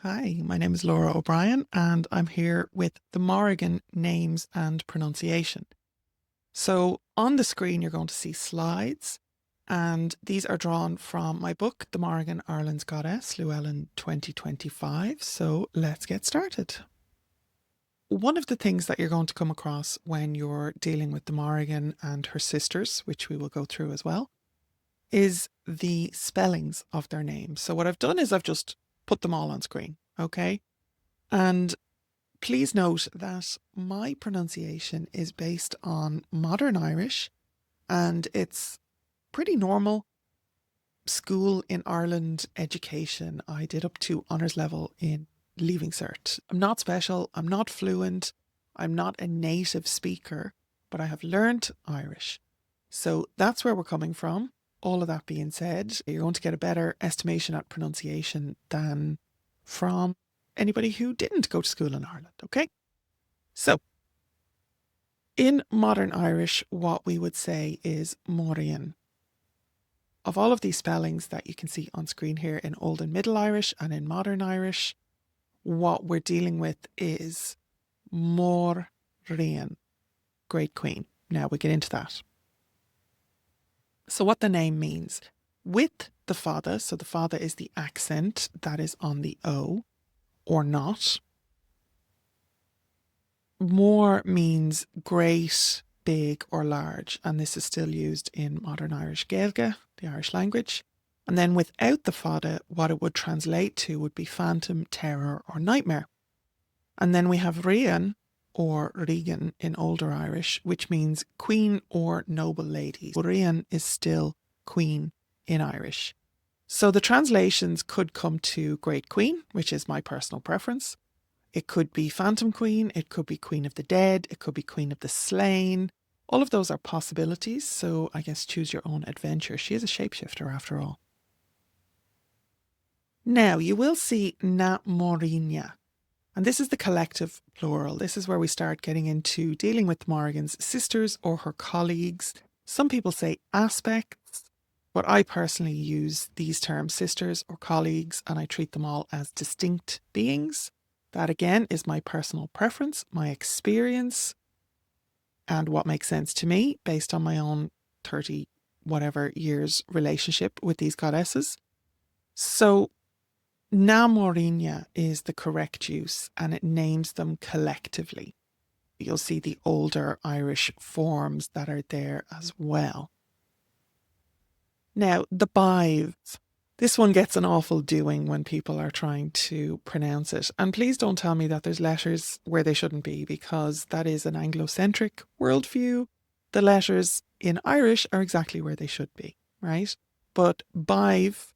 Hi, my name is Laura O'Brien and I'm here with the Morrigan names and pronunciation. So on the screen you're going to see slides and these are drawn from my book, The Morrigan, Ireland's Goddess, Llewellyn 2025. So let's get started. One of the things that you're going to come across when you're dealing with the Morrigan and her sisters, which we will go through as well, is the spellings of their names. So what I've done is I've just put them all on screen, okay? And please note that my pronunciation is based on modern Irish and it's pretty normal school in Ireland education. I did up to honours level in Leaving Cert. I'm not special, I'm not fluent, I'm not a native speaker, but I have learnt Irish. So that's where we're coming from. All of that being said, you're going to get a better estimation at pronunciation than from anybody who didn't go to school in Ireland, okay? So, in modern Irish, what we would say is Mórrígan. Of all of these spellings that you can see on screen here in Old and Middle Irish and in Modern Irish, what we're dealing with is Mórrígan, Great Queen. Now we get into that. So what the name means. With the father, so the father is the accent that is on the O, or not. More means great, big, or large, and this is still used in modern Irish Gaeilge, the Irish language. And then without the fada, what it would translate to would be phantom, terror, or nightmare. And then we have Rian, or Regan in older Irish, which means queen or noble lady. Rian is still queen in Irish. So the translations could come to Great Queen, which is my personal preference. It could be Phantom Queen, it could be Queen of the Dead, it could be Queen of the Slain. All of those are possibilities, so I guess choose your own adventure. She is a shapeshifter after all. Now, you will see na Mórrígna, and this is the collective plural. This is where we start getting into dealing with Morrigan's sisters or her colleagues. Some people say aspects, but I personally use these terms sisters or colleagues, and I treat them all as distinct beings. That again is my personal preference, my experience, and what makes sense to me based on my own 30 whatever years relationship with these goddesses. So na Mórrígna is the correct use and it names them collectively. You'll see the older Irish forms that are there as well. Now, the Badb. This one gets an awful doing when people are trying to pronounce it. And please don't tell me that there's letters where they shouldn't be, because that is an Anglo-centric worldview. The letters in Irish are exactly where they should be, right? But Badb,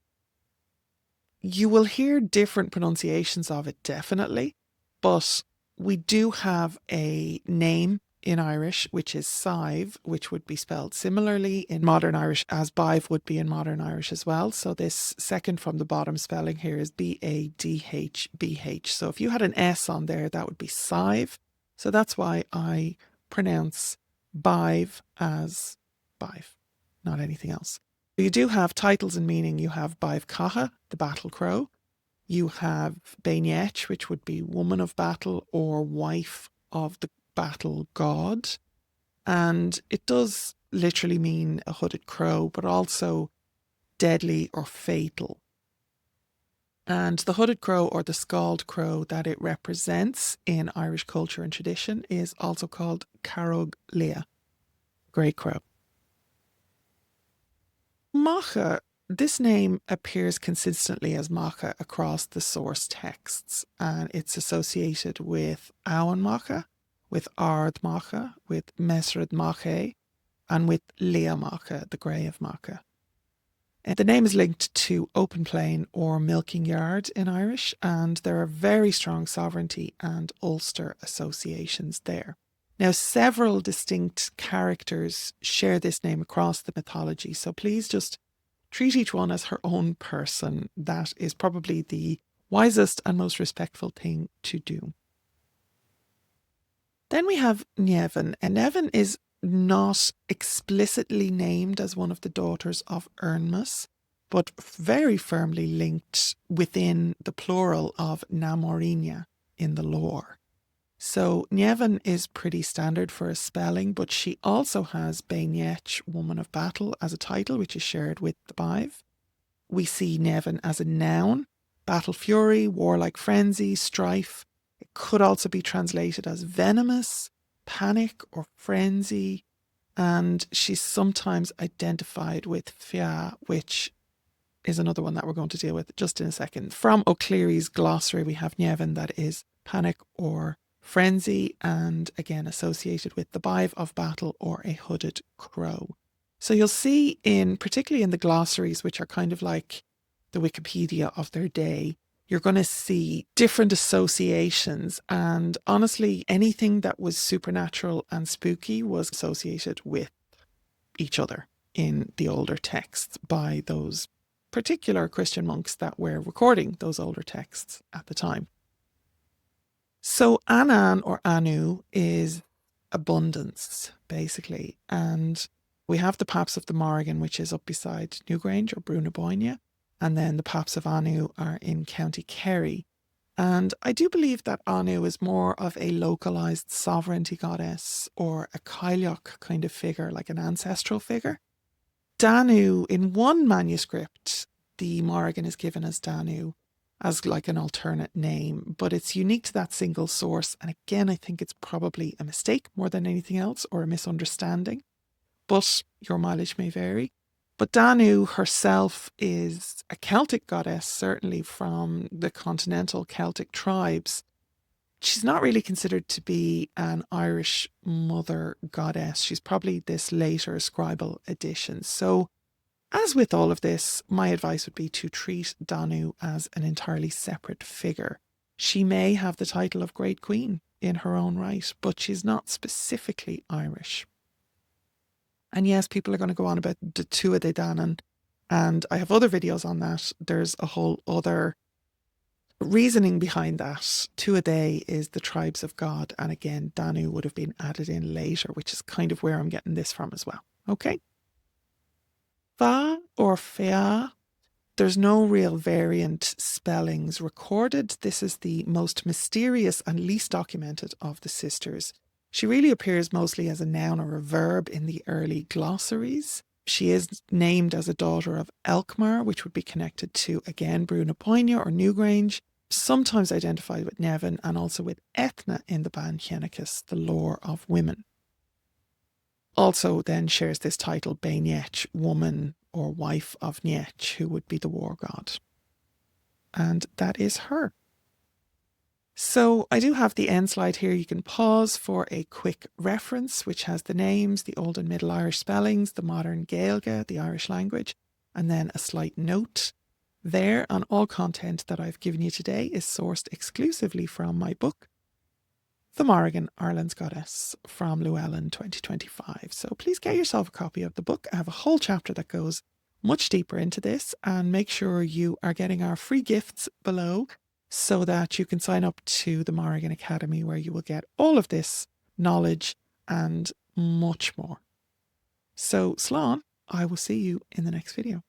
you will hear different pronunciations of it, definitely. But we do have a name in Irish, which is Sive, which would be spelled similarly in modern Irish as Badb would be in modern Irish as well. So this second from the bottom spelling here is Badhbh. So if you had an S on there, that would be Sive. So that's why I pronounce Badb as Badb, not anything else. You do have titles and meaning. You have Badb Cacha, the battle crow. You have Bainech, which would be woman of battle or wife of the battle god, and it does literally mean a hooded crow, but also deadly or fatal. And the hooded crow or the scald crow that it represents in Irish culture and tradition is also called Carrog Lea, grey crow. Macha, this name appears consistently as Macha across the source texts, and it's associated with Owen Macha, with Ard Macha, with Mesred Macha, and with Lea Macha, the Grey of Macha. The name is linked to open plain or milking yard in Irish, and there are very strong sovereignty and Ulster associations there. Now, several distinct characters share this name across the mythology, so please just treat each one as her own person. That is probably the wisest and most respectful thing to do. Then we have Llewellyn, and Llewellyn is not explicitly named as one of the daughters of Ernmas, but very firmly linked within the plural of na Mórrígna in the lore. So Llewellyn is pretty standard for a spelling, but she also has Bainech, Woman of Battle, as a title, which is shared with the Badb. We see Llewellyn as a noun, battle fury, warlike frenzy, strife. It could also be translated as venomous, panic or frenzy, and she's sometimes identified with fia, which is another one that we're going to deal with just in a second. From O'Cleary's glossary, we have Llewellyn, that is panic or frenzy, and again associated with the Badb of battle or a hooded crow. So you'll see particularly in the glossaries, which are kind of like the Wikipedia of their day, you're going to see different associations, and honestly anything that was supernatural and spooky was associated with each other in the older texts by those particular Christian monks that were recording those older texts at the time. So Anan or Anu is abundance, basically. And we have the Paps of the Morrigan, which is up beside Newgrange or Brunaboynia. And then the Paps of Anu are in County Kerry. And I do believe that Anu is more of a localised sovereignty goddess or a Gaeilge kind of figure, like an ancestral figure. Danu, in one manuscript, the Morrigan is given as Danu, as like an alternate name, but it's unique to that single source. And again, I think it's probably a mistake more than anything else, or a misunderstanding, but your mileage may vary. But Danu herself is a Celtic goddess, certainly from the continental Celtic tribes. She's not really considered to be an Irish mother goddess. She's probably this later scribal edition. So as with all of this, my advice would be to treat Danu as an entirely separate figure. She may have the title of Great Queen in her own right, but she's not specifically Irish. And yes, people are going to go on about the Tua de Danann, and I have other videos on that. There's a whole other reasoning behind that. Tua de is the tribes of God, and again, Danu would have been added in later, which is kind of where I'm getting this from as well. Okay. Fa or Fea, there's no real variant spellings recorded. This is the most mysterious and least documented of the sisters. She really appears mostly as a noun or a verb in the early glossaries. She is named as a daughter of Elkmar, which would be connected to, again, Brunaboynia or Newgrange, sometimes identified with Llewellyn and also with Ethna in the Ban Chenicus, the lore of women. Also then shares this title, Bainech, woman or wife of Nech, who would be the war god. And that is her. So I do have the end slide here. You can pause for a quick reference, which has the names, the Old and Middle Irish spellings, the modern Gaeilge, the Irish language, and then a slight note there. And all content that I've given you today is sourced exclusively from my book, The Morrigan, Ireland's Goddess, from Llewellyn 2025. So please get yourself a copy of the book. I have a whole chapter that goes much deeper into this, and make sure you are getting our free gifts below so that you can sign up to the Morrigan Academy, where you will get all of this knowledge and much more. So, Slán, I will see you in the next video.